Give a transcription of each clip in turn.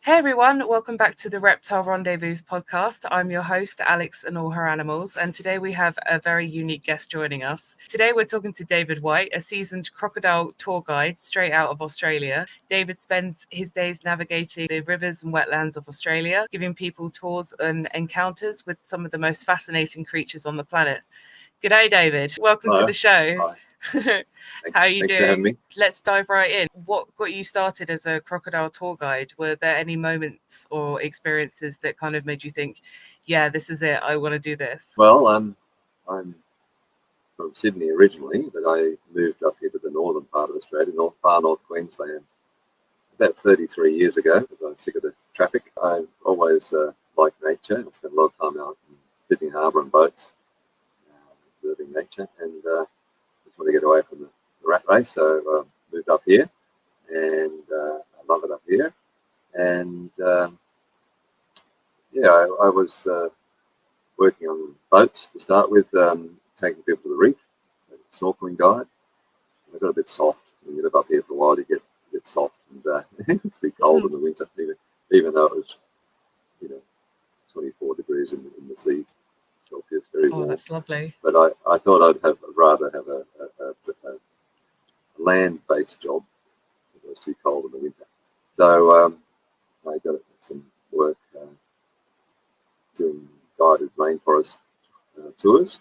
Hey everyone, welcome back to the Reptile Rendezvous podcast. I'm your host, Alex and all her animals, and today we have a very unique guest joining us. Today we're talking to David White, a seasoned crocodile tour guide straight out of Australia. David spends his days navigating the rivers and wetlands of Australia, giving people tours and encounters with some of the most fascinating creatures on the planet. G'day, David. Welcome to the show. Hi. How are you Thanks doing? for having me. Let's dive right in. What got you started as a crocodile tour guide? Were there any moments or experiences that kind of made you think, yeah, this is it, I want to do this? Well, I'm from Sydney originally, but I moved up here to the northern part of Australia, far north Queensland, about 33 years ago, because I was sick of the traffic. I've always liked nature. I spent a lot of time out in Sydney Harbour on boats, observing nature, and just want to get away from the rat race, so moved up here, and I love it up here. And I was working on boats to start with, taking people to the reef, snorkeling guide. I got a bit soft when you live up here for a while. You get a bit soft, and it's too cold in the winter, even though it was 24 degrees in the sea Celsius, very warm. That's lovely. But I thought I'd rather have a land-based job. It was too cold in the winter, so I got some work doing guided rainforest tours,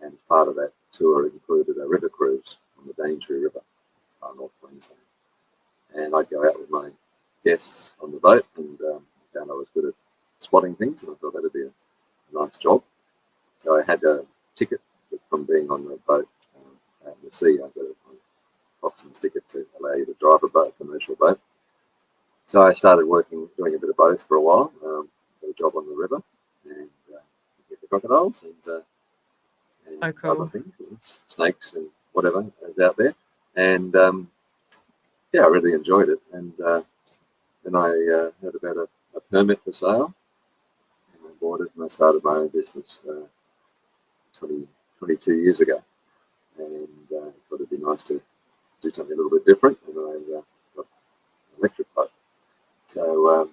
and part of that tour included a river cruise on the Daintree River, North Queensland. And I'd go out with my guests on the boat, and I found I was good at spotting things, and I thought that'd be a nice job. So I had a ticket from being on the boat out in the sea. I got a Coxswain's ticket to allow you to drive a boat, a commercial boat. So I started doing a bit of both for a while. Got a job on the river, and get the crocodiles and other things, snakes and whatever is out there. And I really enjoyed it. And then I heard about a permit for sale, and I bought it, and I started my own business 22 years ago. And I thought it'd be nice to do something a little bit different, and I got an electric boat. So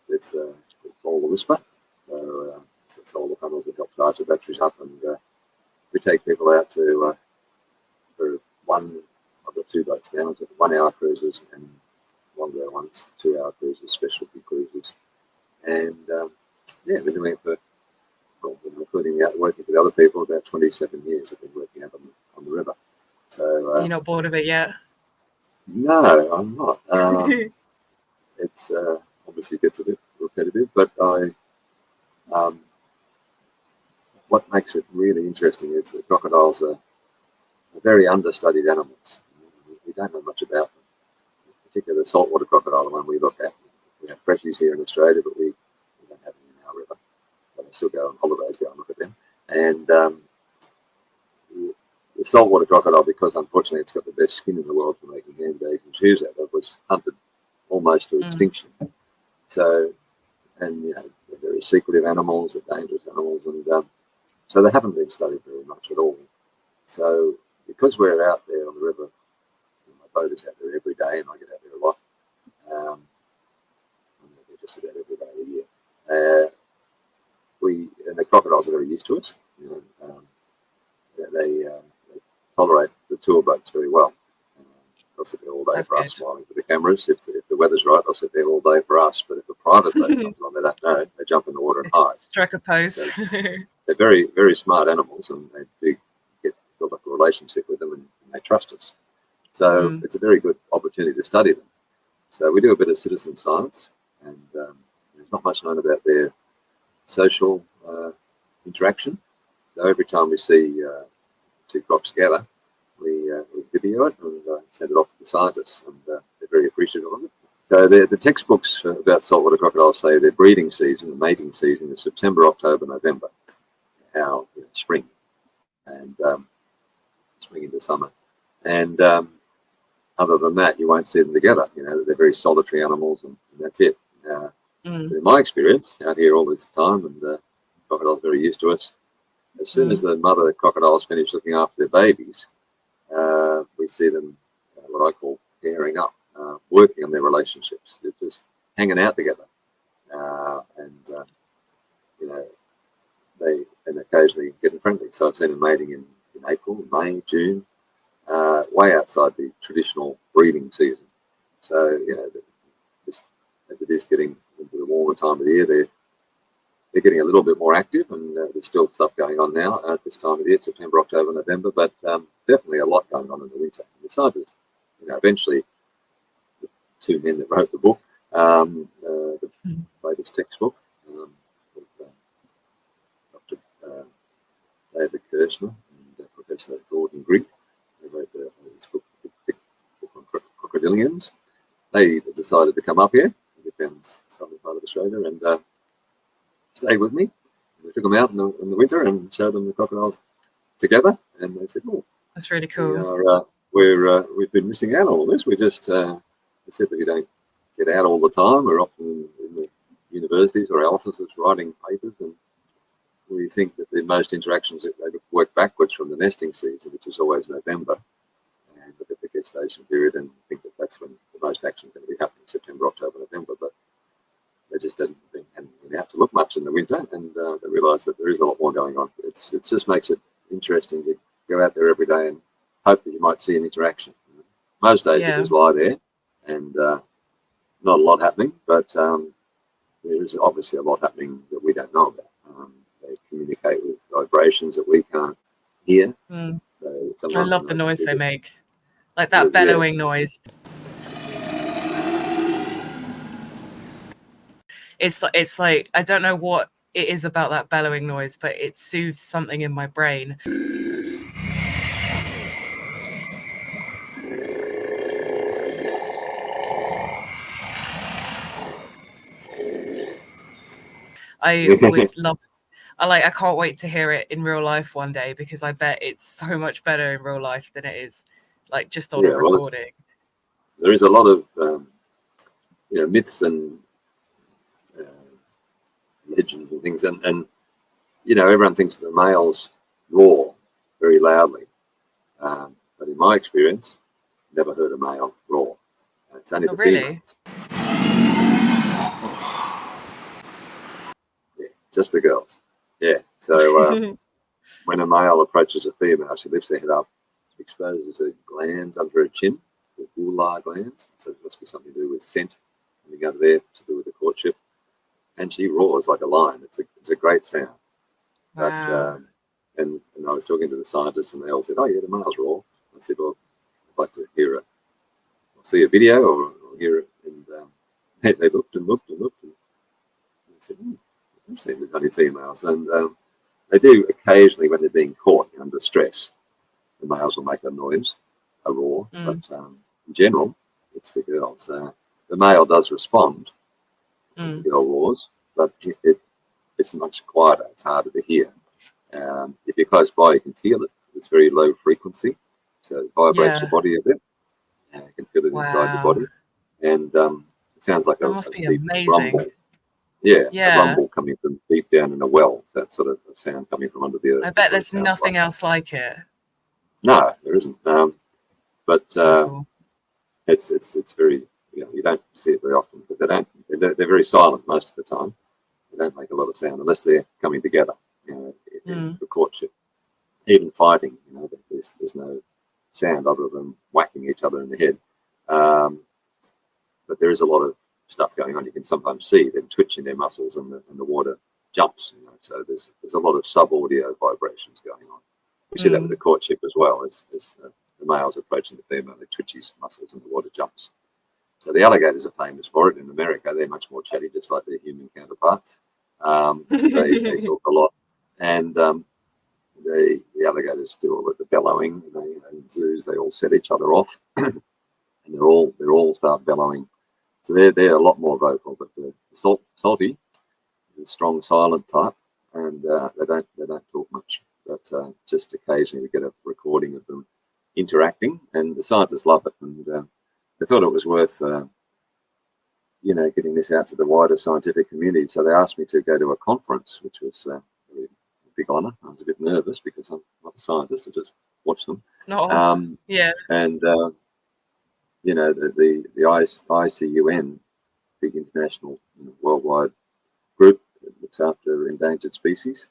it's all the whisper. So it's all the panels that help charge the batteries up, and we take people out to for one. I've got two boats now. It's 1 hour cruises and longer ones, 2 hour cruises, specialty cruises, and been doing it for, including working with other people, about 27 years. I've been working out on the river. So you're not bored of it yet? No, I'm not. It's obviously gets a bit repetitive, but what makes it really interesting is that crocodiles are very understudied animals. We don't know much about them, particularly the saltwater crocodile, the one we look at. We have freshies here in Australia, but we don't have them in our river. But I still go on holidays, go and look at them. And the saltwater crocodile, because unfortunately it's got the best skin in the world for making handbags and shoes out of, was hunted almost to extinction. So, and they're very secretive animals, they're dangerous animals, and so they haven't been studied very much at all. So, because we're out there on the river, my boat is out there every day, and I get out there a lot. I'm there just about every day of the year. And the crocodiles are very used to us. They tolerate the tour boats very well. They'll sit there all day for us, smiling for the cameras. If the weather's right, they'll sit there all day for us. But if a private boat comes on, they don't know. They jump in the water and hide. Strike a pose. So they're very, very smart animals, and they do build up a relationship with them, and they trust us. So it's a very good opportunity to study them. So we do a bit of citizen science, and there's not much known about their social interaction. So every time we see two crocs together, we video it and send it off to the scientists, and they're very appreciative of it. So the textbooks about saltwater crocodiles say their breeding season, the mating season, is September, October, November. Now, spring, and spring into summer. And other than that, you won't see them together. They're very solitary animals, and that's it. In my experience, out here all this time, and crocodiles are very used to us. As soon as the mother crocodiles finish looking after their babies, we see them, what I call pairing up, working on their relationships. They're just hanging out together, you know, they and occasionally getting friendly. So I've seen them mating in April, May, June, way outside the traditional breeding season. So, you know, as it is getting into the warmer time of the year, they're getting a little bit more active, and there's still stuff going on now at this time of the year, September, October, November, but definitely a lot going on in the winter. And the scientists, you know, eventually, the two men that wrote the book, the latest textbook, Dr. David Kirshner and Professor Gordon Grigg, who wrote this book on crocodilians. They decided to come up here. They found southern part of Australia and stay with me. We took them out in the winter and showed them the crocodiles together, and they said, "Oh, that's really cool. We've been missing out on all this. We just they said that we don't get out all the time. We're often in the universities or our offices writing papers, and we think that the most interactions they work backwards from the nesting season, which is always November, and look at the gestation period and think that that's when the most action is going to be happening, September, October, November, but they just hadn't been out to look much in the winter, and they realised that there is a lot more going on. It just makes it interesting to go out there every day and hope that you might see an interaction. Most days they just lie there and not a lot happening, but there is obviously a lot happening that we don't know about. They communicate with vibrations that we can't hear. So I love the noise they make, like that bellowing noise. It's like, I don't know what it is about that bellowing noise, but it soothes something in my brain. I would love, I can't wait to hear it in real life one day, because I bet it's so much better in real life than it is like just on a recording. There is a lot of myths and legends and things, and you know, everyone thinks the males roar very loudly, but in my experience, never heard a male roar. It's only the females. Yeah, just the girls. Yeah. So when a male approaches a female, she lifts her head up, exposes her glands under her chin, the gular glands. So it must be something to do with scent, something under there to do with the courtship. And she roars like a lion. It's a great sound. Wow. But and I was talking to the scientists, and they all said, "Oh yeah, the males roar." I said, "Well, I'd like to hear see a video or hear it." And they looked and looked and looked, and they said, "I don't see there's only females." And they do occasionally when they're being caught under stress. The males will make a noise, a roar, but in general, it's the girls. The male does respond. The girl roars, but it's much quieter. It's harder to hear. If you're close by, you can feel it. It's very low frequency, so it vibrates your body a bit. You can feel it inside your body, and it sounds like a deep rumble. Yeah, a rumble coming from deep down in a well. That sort of sound coming from under the earth. I bet there's nothing else like it. No, there isn't. But cool. It's very, you don't see it very often, because they're very silent most of the time. They don't make a lot of sound unless they're coming together, in the courtship. Even fighting, there's no sound other than whacking each other in the head. But there is a lot of stuff going on. You can sometimes see them twitching their muscles, and the water jumps. So there's a lot of sub-audio vibrations going on. We see that with the courtship as well, as the male's approaching the female, they twitch his muscles and the water jumps. So the alligators are famous for it in America. They're much more chatty, just like their human counterparts. They talk a lot, and the alligators do all the bellowing. In zoos, they all set each other off, and they all start bellowing. So they're a lot more vocal. But the salty is a strong, silent type, and they don't talk much. But just occasionally we get a recording of them interacting, and the scientists love it, and they thought it was worth getting this out to the wider scientific community. So they asked me to go to a conference, which was a big honour. I was a bit nervous because I'm not a scientist. I just watch them. Yeah. And the ICUN big international, worldwide group that looks after endangered species.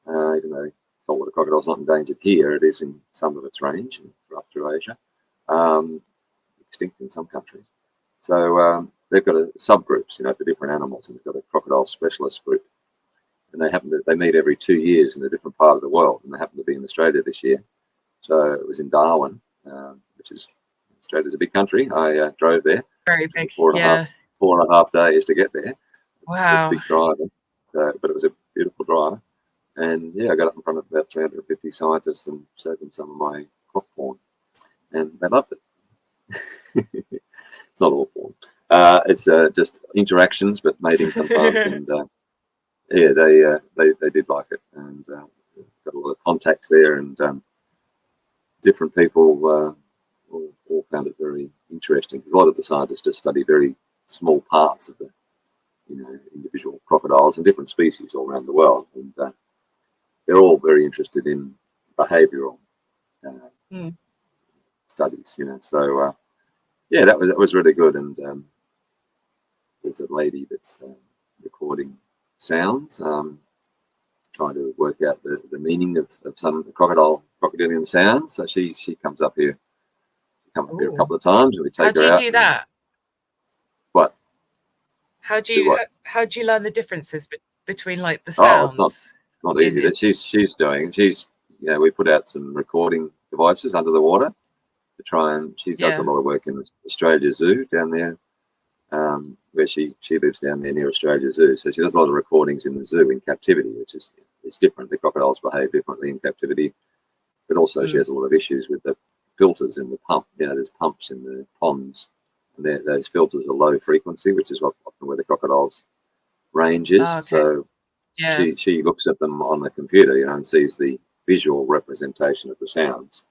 Even though saltwater crocodile is not endangered here, it is in some of its range and up through Asia, extinct in some countries. So they've got subgroups, for different animals, and they've got a crocodile specialist group, and they meet every 2 years in a different part of the world, and they happen to be in Australia this year. So it was in Darwin, which is Australia's a big country. I drove there. Very big. 4.5 days to get there. Wow. Big driver. But it was a beautiful drive. And I got up in front of about 350 scientists and showed them some of my croc porn, and they loved it. It's not all porn. It's just interactions, but mating sometimes. And they did like it, and got a lot of contacts there, and different people all found it very interesting. A lot of the scientists just study very small parts of the individual crocodiles and different species all around the world, and they're all very interested in behavioural studies. So that was really good. And there's a lady that's recording sounds, trying to work out the meaning of some crocodilian sounds. So she comes up here. Come up here a couple of times, and we take her out. How do you do that? What? How do you learn the differences between like the sounds? Oh, it's not easy. That she's doing. We put out some recording devices under the water to try, and she does a lot of work in the Australia Zoo down there, where she lives down there near Australia Zoo. So she does a lot of recordings in the zoo in captivity, which is different. The crocodiles behave differently in captivity, but also she has a lot of issues with the filters in the pump. There's pumps in the ponds, and those filters are low frequency, which is often where the crocodile's range is. Oh, okay. So she looks at them on the computer, and sees the visual representation of the sounds,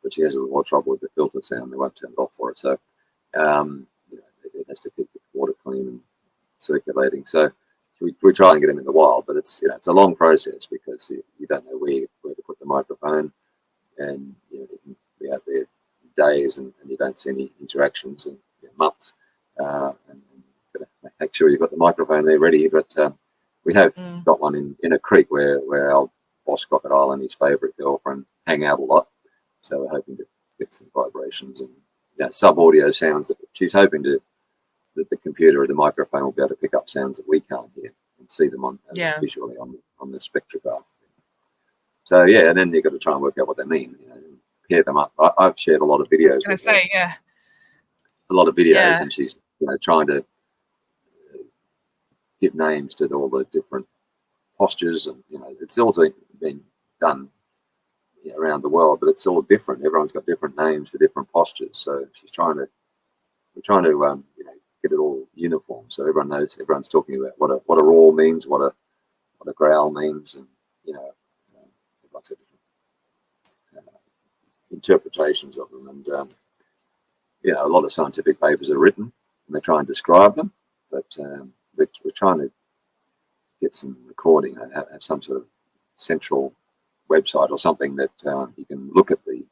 but she has a lot of trouble with the filter sound. They won't turn it off for her. So it has to keep the water clean and circulating. So we try and get them in the wild, but it's a long process, because you don't know where to put the microphone, and you can be out there days and you don't see any interactions and months, and make sure you've got the microphone there ready. But we have got one in a creek where our boss crocodile and his favourite girlfriend hang out a lot, so we're hoping to get some vibrations and sub-audio sounds that she's hoping that the computer or the microphone will be able to pick up sounds that we can't hear and see them visually on the spectrograph. So and then you've got to try and work out what they mean, pair them up. I've shared a lot of videos. I was going to say, a lot of videos, and she's trying to give names to all the different postures, and it's also been done around the world, but it's all different. Everyone's got different names for different postures. So we're trying to get it all uniform, so everyone knows. Everyone's talking about what a roar means, what a growl means, and everyone's got different interpretations of them. And a lot of scientific papers are written, and they try and describe them, but we're trying to get some recording, have some sort of central website or something that you can look at the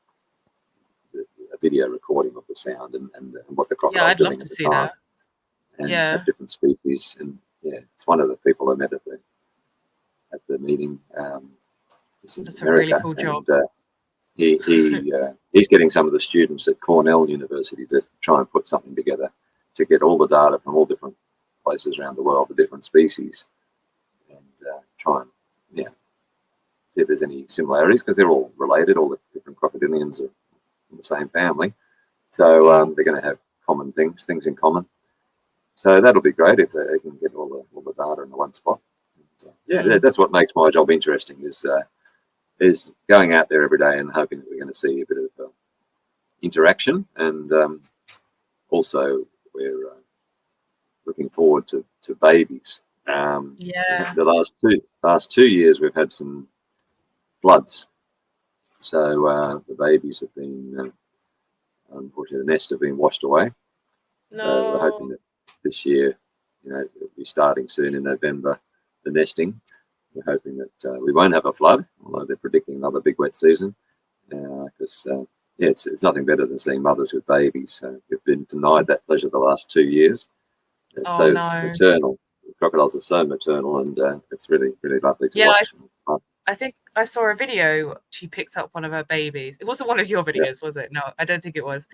video recording of the sound and what the crocodile I'd doing love to at the see time. that. And have different species, and it's one of the people I met at the meeting. That's America, a really cool job. He's getting some of the students at Cornell University to try and put something together to get all the data from all different places around the world, the different species, and try and see if there's any similarities, because they're all related. All the different crocodilians are in the same family, so they're going to have common things in common. So that'll be great if they can get all the data in the one spot. And, that's what makes my job interesting, is going out there every day and hoping that we're going to see a bit of interaction, and also we're looking forward to babies. The last two years we've had some floods, so the babies have been unfortunately, the nests have been washed away. No. So we're hoping that this year, it'll be starting soon in November, the nesting. We're hoping that we won't have a flood, although they're predicting another big wet season, because it's nothing better than seeing mothers with babies. So we've been denied that pleasure the last 2 years, It's Oh so no. maternal. Crocodiles are so maternal, and it's really, really lovely to watch. I think I saw a video. She picked up one of her babies. It wasn't one of your videos, was it? No, I don't think it was.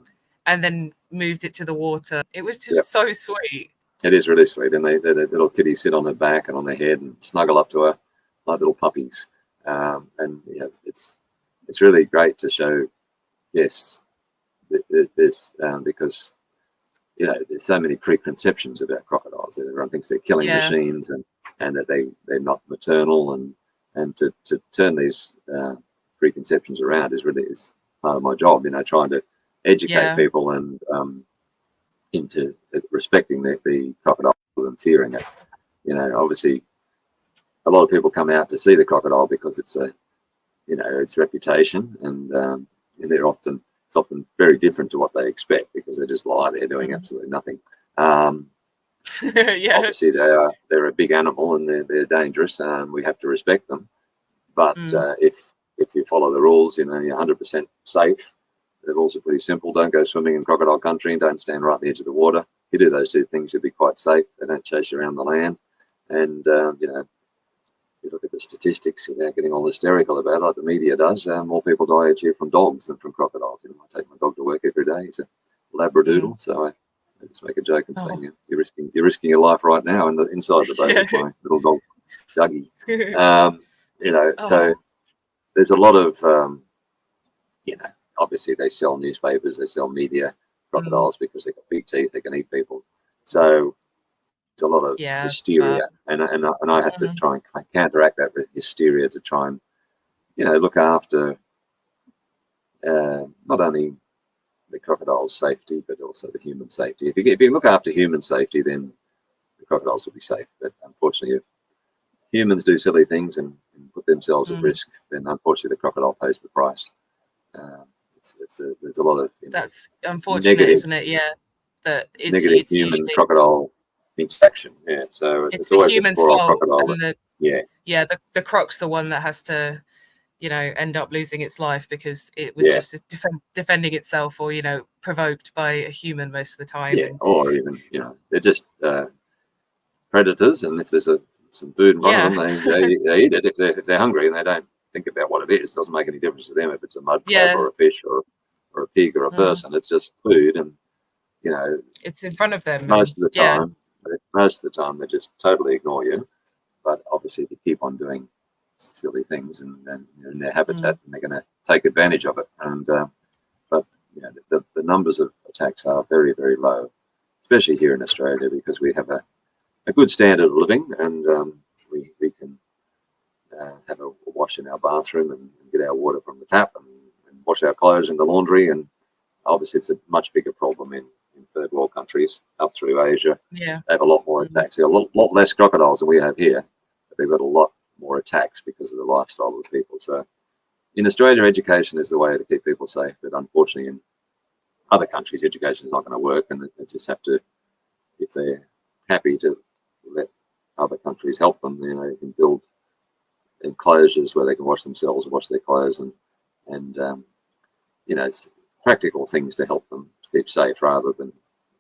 And then moved it to the water. It was just so sweet. It is really sweet, and the little kitties sit on her back and on her head and snuggle up to her like little puppies. And it's really great to show. Yes, this because there's so many preconceptions about crocodiles. Everyone thinks they're killing machines and that they're not maternal, and to turn these preconceptions around is part of my job. Trying to educate people and into respecting the crocodile and fearing it. Obviously, a lot of people come out to see the crocodile because it's its reputation, and it's often very different to what they expect, because they just lie there doing absolutely nothing. Obviously, they're a big animal and they're dangerous, and we have to respect them. But if you follow the rules, you're 100% safe. The rules are pretty simple. Don't go swimming in crocodile country and don't stand right on the edge of the water. You do those two things, you'll be quite safe. They don't chase you around the land. And, you look at the statistics without getting all hysterical about it, like the media does. More people die each year from dogs than from crocodiles. I take my dog to work every day. He's a Labradoodle. So I just make a joke and say, you're risking your life right now inside the boat with my little dog, Dougie. So there's a lot of, obviously they sell newspapers, they sell media, crocodiles, because they've got big teeth, they can eat people. So there's a lot of hysteria, and I have to try and counteract that hysteria to try and look after not only the crocodile's safety but also the human safety. If you look after human safety, then the crocodiles will be safe. But unfortunately, if humans do silly things and put themselves at risk, then unfortunately the crocodile pays the price. There's a lot of that's unfortunate, negative, isn't it? That it's negative human usually crocodile interaction. So it's always the human's fault. Crocodile, the croc's the one that has to end up losing its life because it was just defending itself, or provoked by a human most of the time. Or even they're just predators, and if there's some food in front of them, they eat it. If they're hungry and they don't think about what it is, it doesn't make any difference to them if it's a mud crab or a fish or a pig or a person. It's just food, and it's in front of them most of the time they just totally ignore you. But obviously, if you keep on doing silly things and you're in their habitat, and they're going to take advantage of it. And but the numbers of attacks are very, very low, especially here in Australia, because we have a good standard of living, and we can have a wash in our bathroom and get our water from the tap, and wash our clothes in the laundry. And obviously, it's a much bigger problem in third world countries up through Asia. They have a lot more attacks. There are a lot less crocodiles than we have here, but they've got a lot more attacks because of the lifestyle of the people. So in Australia, education is the way to keep people safe, but unfortunately in other countries, education is not going to work, and they just have to, if they're happy to let other countries help them, they can build enclosures where they can wash themselves, wash their clothes, and practical things to help them keep safe, rather than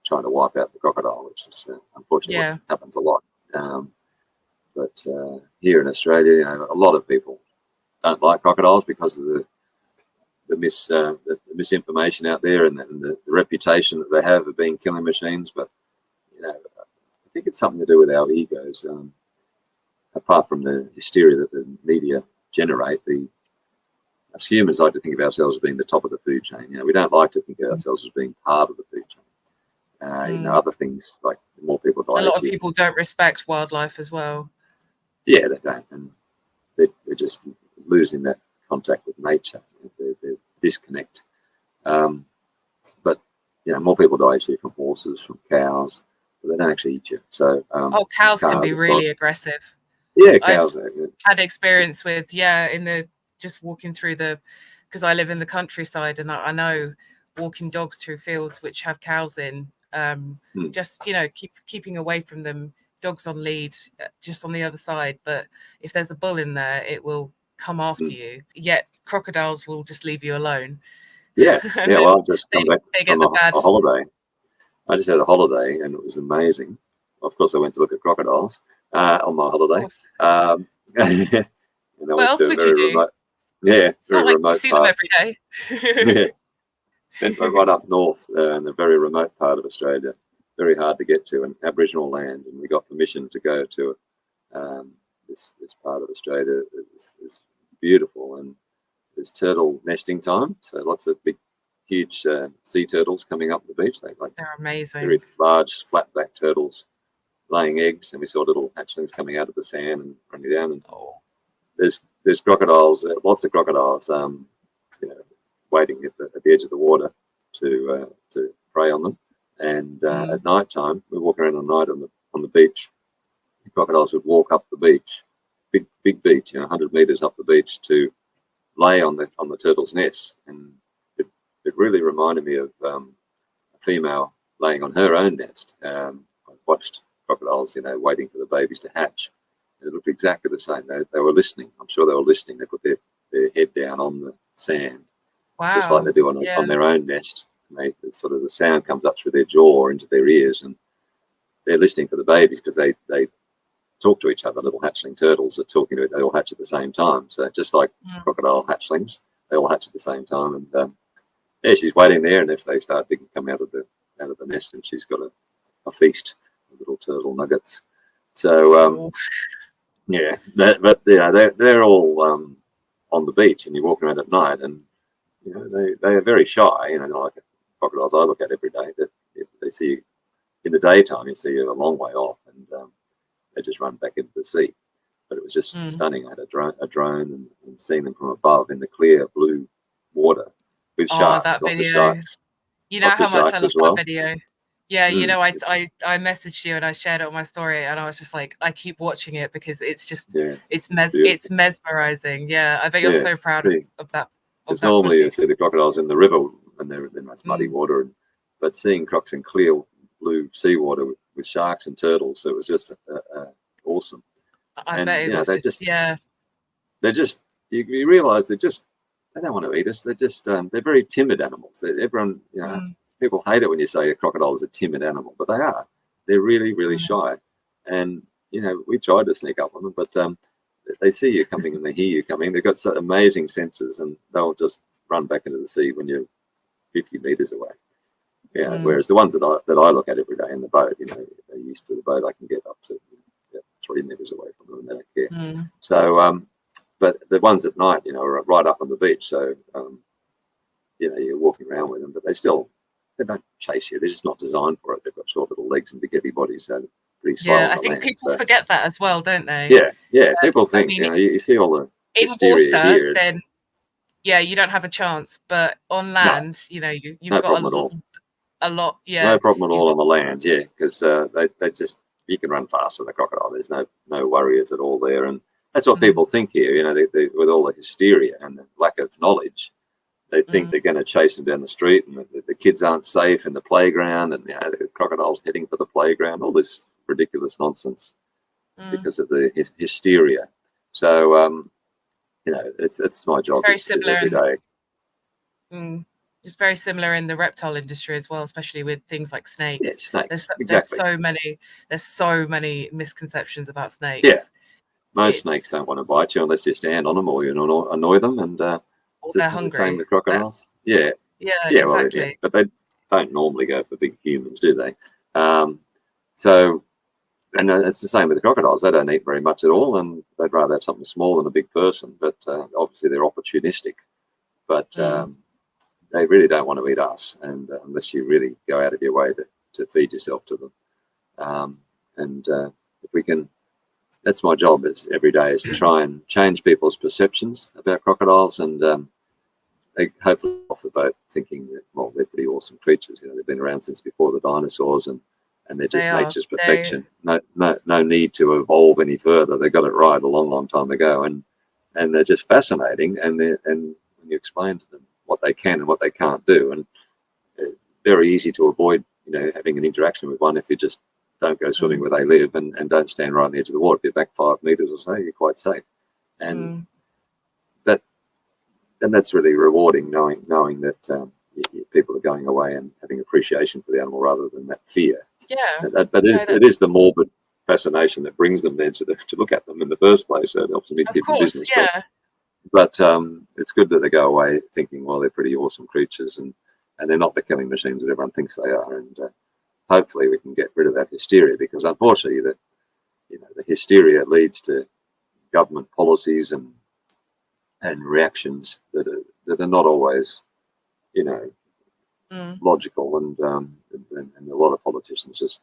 trying to wipe out the crocodile, which is unfortunately what happens a lot. But here in Australia, a lot of people don't like crocodiles because of the misinformation out there, and the reputation that they have of being killing machines. But I think it's something to do with our egos. Apart from the hysteria that the media generate, us humans like to think of ourselves as being the top of the food chain. We don't like to think of ourselves as being part of the food chain. Other things, like more people die. A lot of people don't respect wildlife as well. Yeah, they don't, and they're just losing that contact with nature. They disconnect. But more people die actually from horses, from cows, but they don't actually eat you. So cows can be really aggressive. Yeah, cows. I've had experience with just walking through because I live in the countryside, and I know walking dogs through fields which have cows in. Just keeping away from them. Dogs on lead, just on the other side. But if there's a bull in there, it will come after you. Yet crocodiles will just leave you alone. Yeah. Well, I've just come back from a holiday. I just had a holiday, and it was amazing. of course, I went to look at crocodiles on my holiday. And I What went else to a would you very do? remote, It's very not like you remote see them part. every day. Yeah, went right up north in a very remote part of Australia, very hard to get to, and Aboriginal land. And we got permission to go to this part of Australia. Is beautiful, and there's turtle nesting time, so lots of big, huge sea turtles coming up the beach. They like They're amazing. very large, flat-backed turtles laying eggs, and we saw little hatchlings coming out of the sand and running down. And there's crocodiles, lots of crocodiles, waiting at the edge of the water to prey on them. And at night time, we walk around at night on the beach. The crocodiles would walk up the beach, big beach, 100 meters up the beach, to lay on the turtle's nest. And it really reminded me of a female laying on her own nest. I watched crocodiles, waiting for the babies to hatch. It looked exactly the same. They were listening. I'm sure they were listening. They put their head down on the sand, just like they do on their own nest. And sort of the sound comes up through their jaw into their ears, and they're listening for the babies because they talk to each other. Little hatchling turtles are talking to it. They all hatch at the same time. So just like crocodile hatchlings, they all hatch at the same time. And she's waiting there, and if they start to come out of the nest, and she's got a feast of little turtle nuggets. So they're all on the beach, and you walk around at night, and they are very shy. Like crocodiles I look at every day. That if they see you in the daytime, you see you a long way off, and they just run back into the sea. But it was just stunning. I had a drone and seeing them from above in the clear blue water with sharks, lots of sharks. You know how much I love that video. Yeah, I messaged you and I shared it on my story, and I was just like, I keep watching it because it's just it's mesmerizing. Yeah, I bet you're so proud of that. Because normally you see the crocodiles in the river and they're in nice muddy water, but seeing crocs in clear blue seawater with sharks and turtles, it was just awesome. I bet it was they're just you realise they don't want to eat us. They're just they're very timid animals. Everyone people hate it when you say a crocodile is a timid animal, but they are. They're really, really shy. And we tried to sneak up on them, but they see you coming and they hear you coming. They've got such amazing senses, and they'll just run back into the sea when you're 50 meters away. Whereas the ones that I look at every day in the boat, they're used to the boat. I can get up to 3 meters away from them, and they don't care. So, but the ones at night, are right up on the beach. So, you're walking around with them, but they don't chase you. They're just not designed for it. They've got short little legs and big heavy bodies, so they're pretty slow. Yeah, I think people forget that as well, don't they? Yeah. People think you see all the hysteria here. Then you don't have a chance, but on land, you've got a lot. Yeah, no problem at all on the land. Yeah, because they just you can run faster than a crocodile. There's no worries at all there, and that's what people think here. They, with all the hysteria and the lack of knowledge. They think they're going to chase them down the street, and the kids aren't safe in the playground, and the crocodiles heading for the playground. All this ridiculous nonsense because of the hysteria. So, it's my job every day. It's very similar in the reptile industry as well, especially with things like snakes. Yeah, snakes. There's so many misconceptions about snakes. Yeah, most snakes don't want to bite you unless you stand on them or you annoy them, and it's the same with crocodiles. Exactly. But they don't normally go for big humans, do they? So, and it's the same with the crocodiles. They don't eat very much at all, and they'd rather have something small than a big person. But obviously, they're opportunistic. But they really don't want to eat us, and unless you really go out of your way to feed yourself to them. If we can. That's my job every day is to try and change people's perceptions about crocodiles, and they hopefully off the boat thinking that they're pretty awesome creatures. They've been around since before the dinosaurs, and they're just nature's perfection. No need to evolve any further. They got it right a long time ago, and they're just fascinating. And when you explain to them what they can and what they can't do, and very easy to avoid having an interaction with one if you just don't go swimming where they live, and don't stand right on the edge of the water. If you're back 5 meters or so, you're quite safe. And that's really rewarding, knowing that people are going away and having appreciation for the animal rather than that fear Yeah. But No, it is the morbid fascination that brings them then to look at them in the first place. So it helps them of keep in course. business. Yeah. But it's good that they go away thinking, well, they're pretty awesome creatures, and they're not the killing machines that everyone thinks they are. And hopefully we can get rid of that hysteria, because unfortunately the hysteria leads to government policies and reactions that are not always logical, and a lot of politicians just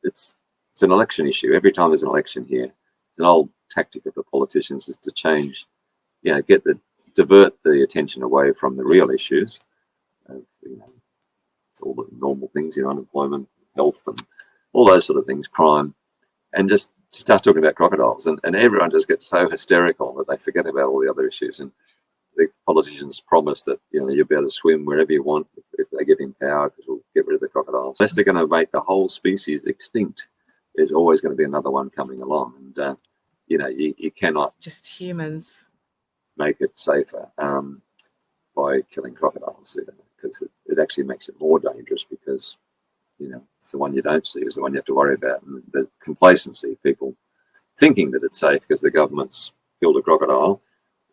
it's an election issue. Every time there's an election here, an old tactic of the politicians is to change, divert the attention away from the real issues of, it's all the normal things, unemployment, health, and all those sort of things, crime, and just start talking about crocodiles, and everyone just gets so hysterical that they forget about all the other issues. And the politicians promise that you'll be able to swim wherever you want if they get in power, because we'll get rid of the crocodiles. Unless they're going to make the whole species extinct, there's always going to be another one coming along, and you cannot just humans make it safer by killing crocodiles, because it actually makes it more dangerous, because it's the one you don't see is the one you have to worry about, and the complacency, people thinking that it's safe because the government's killed a crocodile,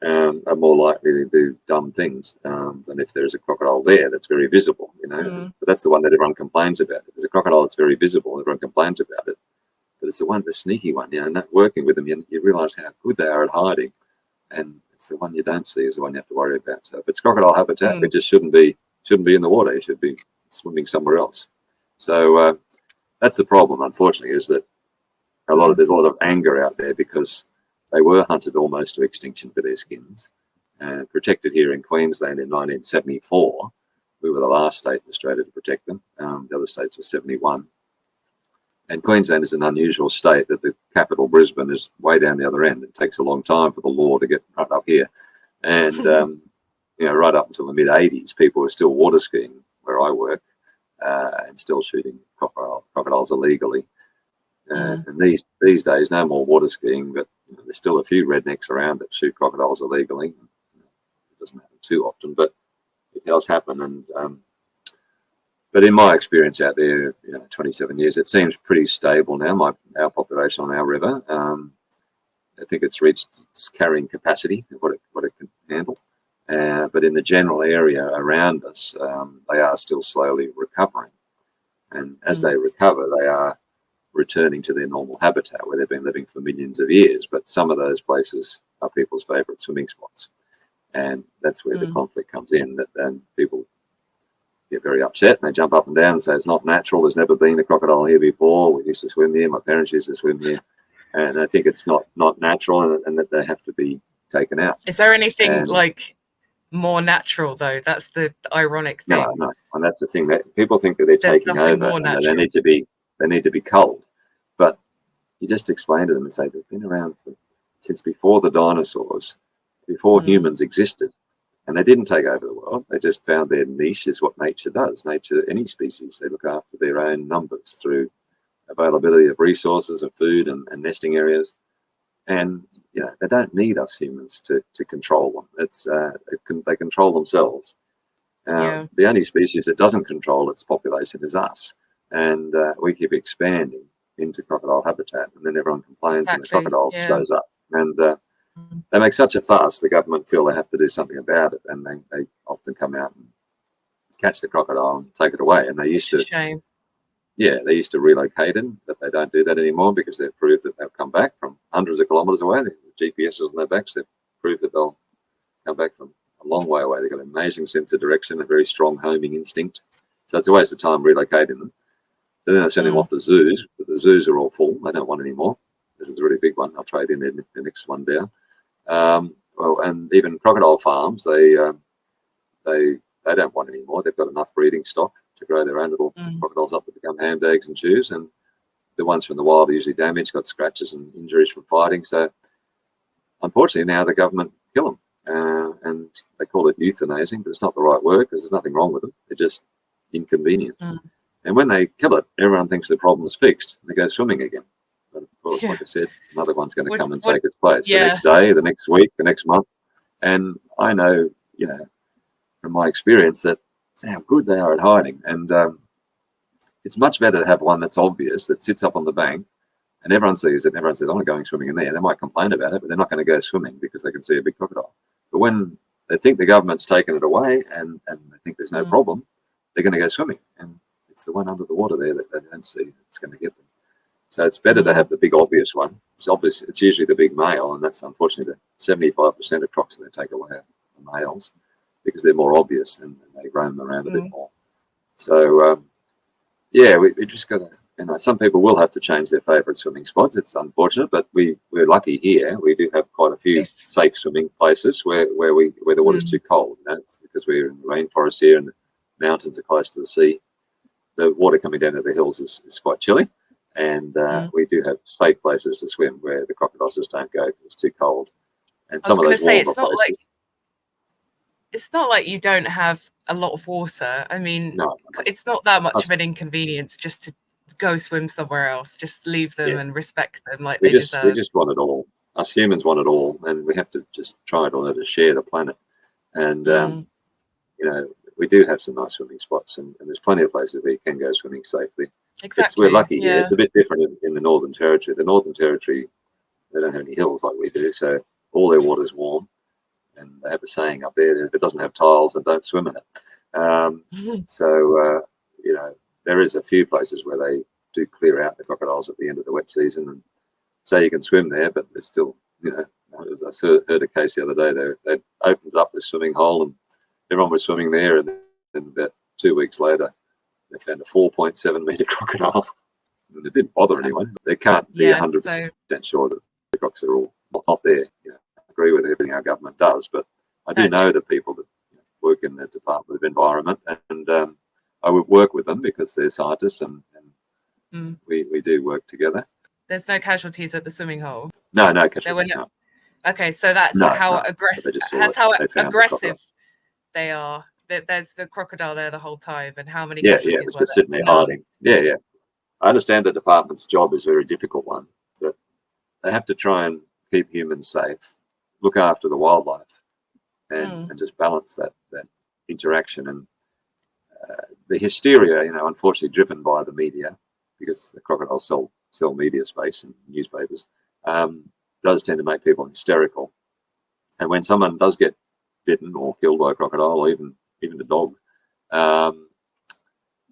are more likely to do dumb things than if there's a crocodile there that's very visible, But that's the one that everyone complains about. If there's a crocodile that's very visible, everyone complains about it. But it's the sneaky one, not working with them, you realise how good they are at hiding. And it's the one you don't see is the one you have to worry about. So if it's crocodile habitat, it just shouldn't be in the water. It should be swimming somewhere else. So that's the problem, unfortunately, is that there's a lot of anger out there, because they were hunted almost to extinction for their skins, and protected here in Queensland in 1974. We were the last state in Australia to protect them. The other states were 71. And Queensland is an unusual state, that the capital, Brisbane, is way down the other end. It takes a long time for the law to get right up here. And, right up until the mid-'80s, people were still water skiing where I work, and still shooting crocodiles illegally. And these days, no more water skiing, but there's still a few rednecks around that shoot crocodiles illegally. It doesn't happen too often, but it does happen. And but in my experience out there, 27 years, it seems pretty stable now. Our population on our river, I think it's reached its carrying capacity of what it can handle. But in the general area around us, they are still slowly recovering, and as they recover, they are returning to their normal habitat where they've been living for millions of years. But some of those places are people's favourite swimming spots, and that's where the conflict comes in. That then people get very upset and they jump up and down and say it's not natural. There's never been a crocodile here before. We used to swim here. My parents used to swim here, and I think it's not natural, and that they have to be taken out. Is there anything more natural though? That's the ironic thing. No, and that's the thing, that people think that they're taking over, and that they need to be culled. But you just explain to them and say they've been around since before the dinosaurs, before humans existed, and they didn't take over the world. They just found their niche, is what nature does. Nature, any species, they look after their own numbers through availability of resources and food and nesting areas, and they don't need us humans to control them. They control themselves. The only species that doesn't control its population is us, and we keep expanding into crocodile habitat, and then everyone complains when the crocodile shows up, and they make such a fuss. The government feel they have to do something about it, and they often come out and catch the crocodile and take it away. And they used to relocate it, but they don't do that anymore, because they've proved that they'll come back from hundreds of kilometres away. The GPS is on their backs. They've proved that they'll come back from a long way away. They've got an amazing sense of direction, a very strong homing instinct. So it's a waste of time relocating them. But then they send them off to zoos, but the zoos are all full. They don't want any more. This is a really big one. I'll trade in the next one down. And even crocodile farms, they don't want any more. They've got enough breeding stock to grow their own little crocodiles up to become handbags and shoes. And the ones from the wild are usually damaged, got scratches and injuries from fighting. So unfortunately now the government kill them. And they call it euthanizing, but it's not the right word, because there's nothing wrong with them. They're just inconvenient. And when they kill it, everyone thinks the problem is fixed, and they go swimming again. But of course, like I said, another one's going to come and take its place the next day, the next week, the next month. And I know, from my experience, that how good they are at hiding. And it's much better to have one that's obvious, that sits up on the bank, and everyone sees it, and everyone says, I'm not going swimming in there. They might complain about it, but they're not going to go swimming because they can see a big crocodile. But when they think the government's taken it away and they think there's no problem, they're going to go swimming. And it's the one under the water there that they don't see that's going to get them. So it's better to have the big obvious one. It's obvious. It's usually the big male, and that's unfortunately the 75% of crocs that they take away are males because they're more obvious and they roam around a bit more. So yeah, we just got to. Some people will have to change their favourite swimming spots. It's unfortunate, but we're lucky here. We do have quite a few safe swimming places where the water's too cold. It's because we're in the rainforest here and the mountains are close to the sea. The water coming down to the hills is quite chilly, and we do have safe places to swim where the crocodiles just don't go because it's too cold. And some of those warmer places. It's not like you don't have a lot of water. I mean, it's not that much of an inconvenience just to go swim somewhere else. Just leave them and respect them like they deserve. We just want it all. Us humans want it all, and we have to just try to share the planet. And we do have some nice swimming spots, and there's plenty of places where you can go swimming safely. Exactly. We're lucky here. It's a bit different in the Northern Territory. The Northern Territory, they don't have any hills like we do, so all their water's warm. And they have a saying up there: if it doesn't have tiles, then don't swim in it. There is a few places where they do clear out the crocodiles at the end of the wet season, and so you can swim there. But there's still, I heard a case the other day. They opened up this swimming hole, and everyone was swimming there. And then about 2 weeks later, they found a 4.7 meter crocodile. And it didn't bother anyone. But they can't be 100% sure that the crocs are all not there. I agree with everything our government does, but I do know the people that work in the Department of Environment, and I would work with them because they're scientists, and we do work together. There's no casualties at the swimming hole? No casualties. No. Okay, so that's how aggressive. That's how aggressive they are. There's the crocodile there the whole time, and how many casualties it's just sitting there hiding. Yeah. I understand the department's job is a very difficult one, but they have to try and keep humans safe, look after the wildlife, and just balance that interaction. And the hysteria, unfortunately driven by the media, because the crocodiles sell media space and newspapers, does tend to make people hysterical. And when someone does get bitten or killed by a crocodile, or even a dog,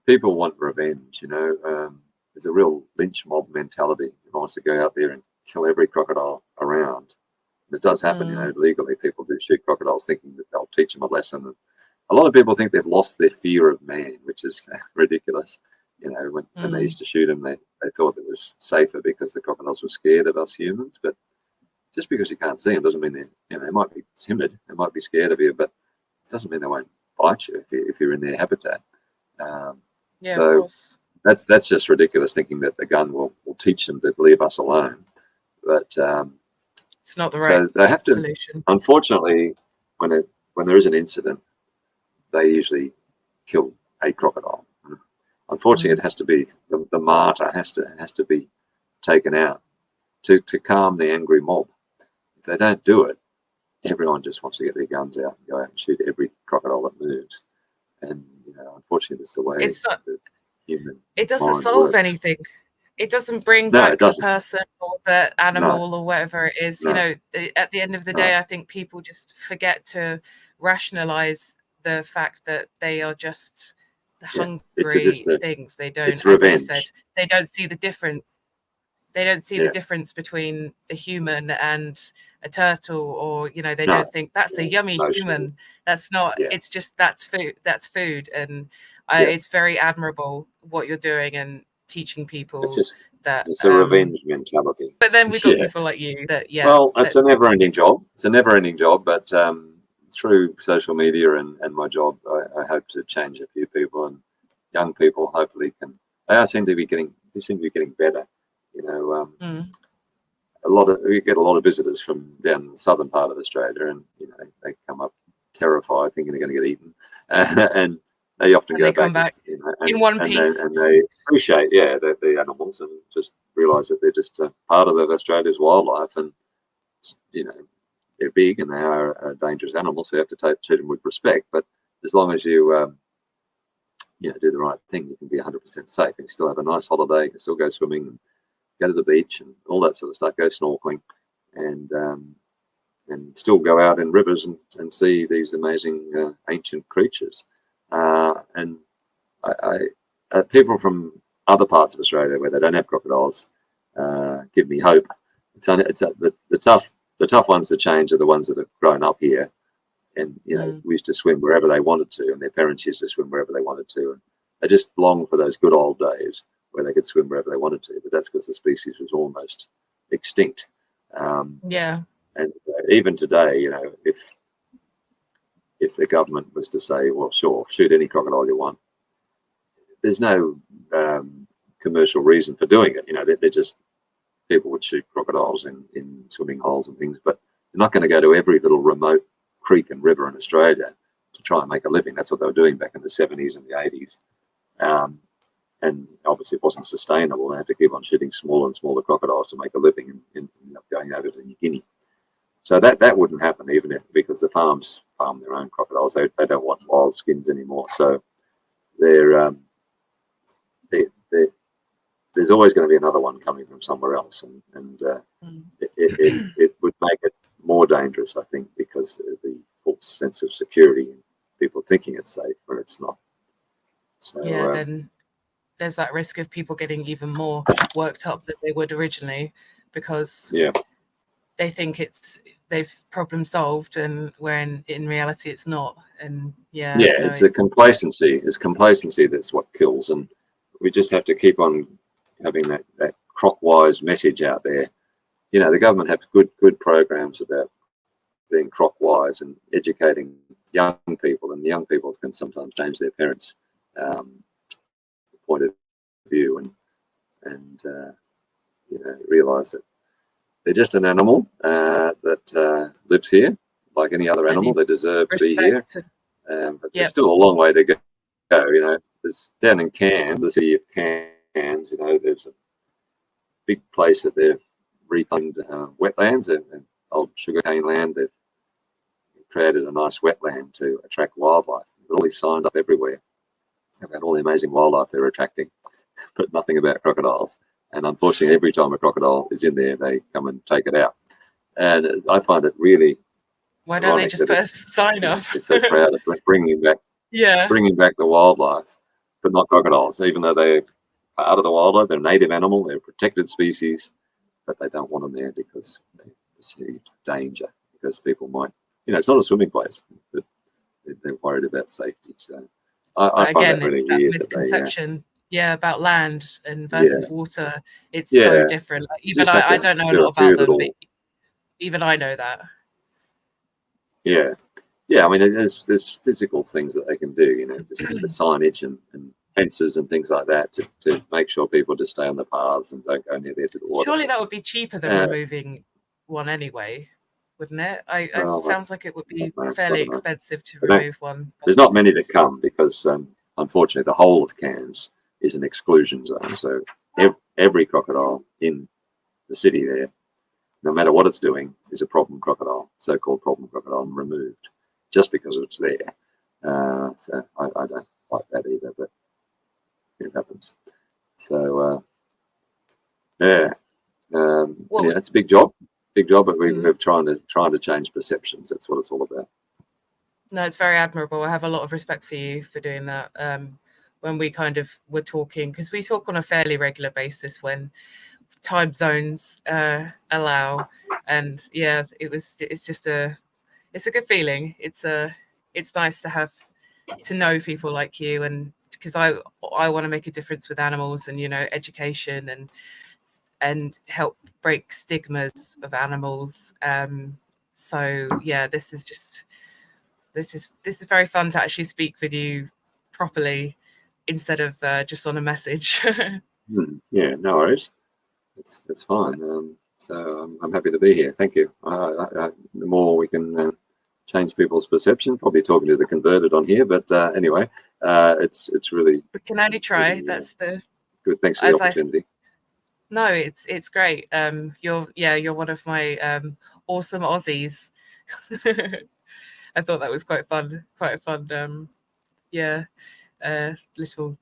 people want revenge. There's a real lynch mob mentality. Everyone wants to go out there and kill every crocodile around. And it does happen, legally. People do shoot crocodiles thinking that they'll teach them a lesson. And a lot of people think they've lost their fear of man, which is ridiculous. When they used to shoot them, they thought it was safer because the crocodiles were scared of us humans. But just because you can't see them doesn't mean they might be timid, they might be scared of you, but it doesn't mean they won't bite you if you're in their habitat. Of course. That's just ridiculous, thinking that the gun will teach them to leave us alone. But it's not the right solution. Unfortunately, when there is an incident, they usually kill a crocodile. Unfortunately, it has to be the martyr has to be taken out to calm the angry mob. If they don't do it, everyone just wants to get their guns out and go out and shoot every crocodile that moves. And unfortunately, that's the way it doesn't solve anything. It doesn't bring back the person or the animal or whatever it is. At the end of the day, I think people just forget to rationalize the fact that they are just hungry things. They don't, as you said, they don't see the difference. They don't see the difference between a human and a turtle, or they don't think that's a yummy human. That's not. It's just that's food. That's food, and it's very admirable what you're doing and teaching people. It's a revenge mentality. But then we've got people like you that Well, it's a never-ending job. But through social media and my job, I hope to change a few people, and young people hopefully can. They seem to be getting better. We get a lot of visitors from down the southern part of Australia, and they come up terrified, thinking they're going to get eaten, and they often go back in one piece, and they appreciate the animals and just realise that they're just a part of Australia's wildlife, and they're big and they are dangerous animals, so you have to treat them with respect. But as long as you do the right thing, you can be 100% safe and still have a nice holiday. You can still go swimming and go to the beach and all that sort of stuff, go snorkeling, and still go out in rivers and see these amazing ancient creatures. And people from other parts of Australia where they don't have crocodiles give me hope. The tough ones to change are the ones that have grown up here, and we used to swim wherever they wanted to, and their parents used to swim wherever they wanted to, and they just long for those good old days where they could swim wherever they wanted to. But that's because the species was almost extinct. And even today, if the government was to say, well, sure, shoot any crocodile you want, there's no commercial reason for doing it. They're just, people would shoot crocodiles in swimming holes and things, but they're not going to go to every little remote creek and river in Australia to try and make a living. That's what they were doing back in the 70s and the 80s. And obviously it wasn't sustainable. They had to keep on shooting smaller and smaller crocodiles to make a living and end up going over to New Guinea. So that wouldn't happen because the farms farm their own crocodiles. They don't want wild skins anymore. So there's always going to be another one coming from somewhere else, and it would make it more dangerous, I think, because of the false sense of security and people thinking it's safe when it's not. So then there's that risk of people getting even more worked up than they would originally, because they think they've problem solved, and when in reality it's not. And it's a complacency. It's complacency that's what kills, and we just have to keep on having that croc-wise message out there. The government have good programs about being croc-wise and educating young people, and young people can sometimes change their parents' point of view and realise that they're just an animal that lives here like any other animal. They deserve to be here, but there's still a long way to go. There's down in Cairns, the city of Cairns. There's a big place that they've reclaimed wetlands, an old sugarcane land. They've created a nice wetland to attract wildlife. There's all these signs up everywhere about all the amazing wildlife they're attracting, but nothing about crocodiles. And unfortunately, every time a crocodile is in there, they come and take it out. And I find it really. Why don't they just put a sign up? It's so proud of bringing back the wildlife, but not crocodiles. Even though they're part of the wildlife, they're a native animal, they're a protected species, but they don't want them there because they perceive danger. Because people might, it's not a swimming place, but they're worried about safety. So I find that really weird. Misconception. About land and versus water. It's so different. Even I don't know a lot about them, but even I know that. I mean, there's physical things that they can do, just the signage and fences and things like that to make sure people just stay on the paths and don't go near the edge of the water. Surely that would be cheaper than removing one anyway, wouldn't it? It sounds like it would be fairly expensive to remove one. There's not many that come because, unfortunately, the whole of Cairns is an exclusion zone. So every crocodile in the city there, no matter what it's doing, is a problem crocodile, so-called problem crocodile, and removed just because it's there. So I don't like that either, but it happens. So it's a big job, but we're trying to change perceptions. That's what it's all about. No, it's very admirable. I have a lot of respect for you for doing that. When we kind of were talking, because we talk on a fairly regular basis when time zones allow, and it's a good feeling. It's nice to know people like you, and because I want to make a difference with animals and education and help break stigmas of animals. So this is very fun to actually speak with you properly instead of just on a message. No worries. It's fine. So I'm happy to be here. Thank you. The more we can change people's perception, probably talking to the converted on here, but anyway, it's really. We can only try. Really, that's the good. Thanks for the opportunity. No, it's great. You're one of my awesome Aussies. I thought that was quite fun. little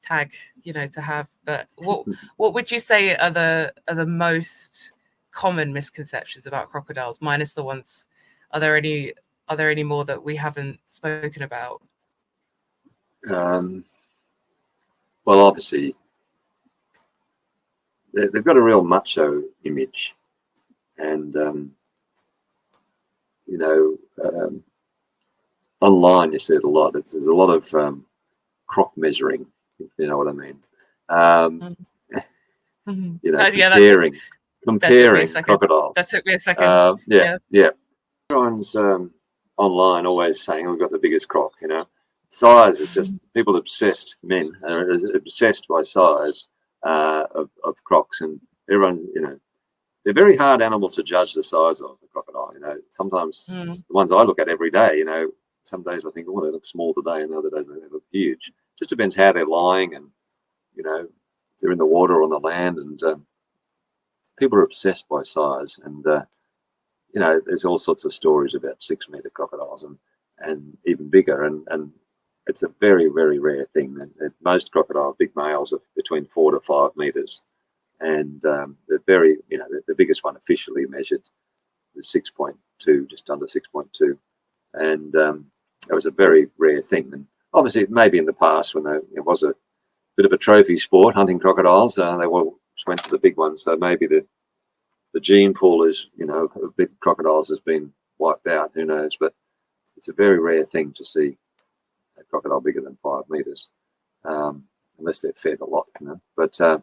tag, to have. But what would you say are the most common misconceptions about crocodiles, minus the ones? Are there any more that we haven't spoken about? Well, obviously, they've got a real macho image, and online you see it a lot. There's a lot of croc measuring, if you know what I mean. Comparing crocodiles. That took me a second. Yeah. Everyone's online always saying we've got the biggest croc. Size is just people obsessed. Men are obsessed by size of crocs, and everyone, they're very hard animal to judge the size of the crocodile. Sometimes the ones I look at every day, some days I think, oh, they look small today, and other days they look huge. Just depends how they're lying, and if they're in the water or on the land. And people are obsessed by size, and there's all sorts of stories about 6-meter crocodiles and even bigger, and it's a very, very rare thing. And most crocodile, big males, are between 4 to 5 meters, and they're very, the biggest one officially measured is 6.2, just under 6.2, and it was a very rare thing. And obviously, maybe in the past when it was a bit of a trophy sport, hunting crocodiles, they all went to the big ones. So maybe the gene pool is, of big crocodiles has been wiped out. Who knows? But it's a very rare thing to see a crocodile bigger than 5 meters, unless they're fed a lot. But that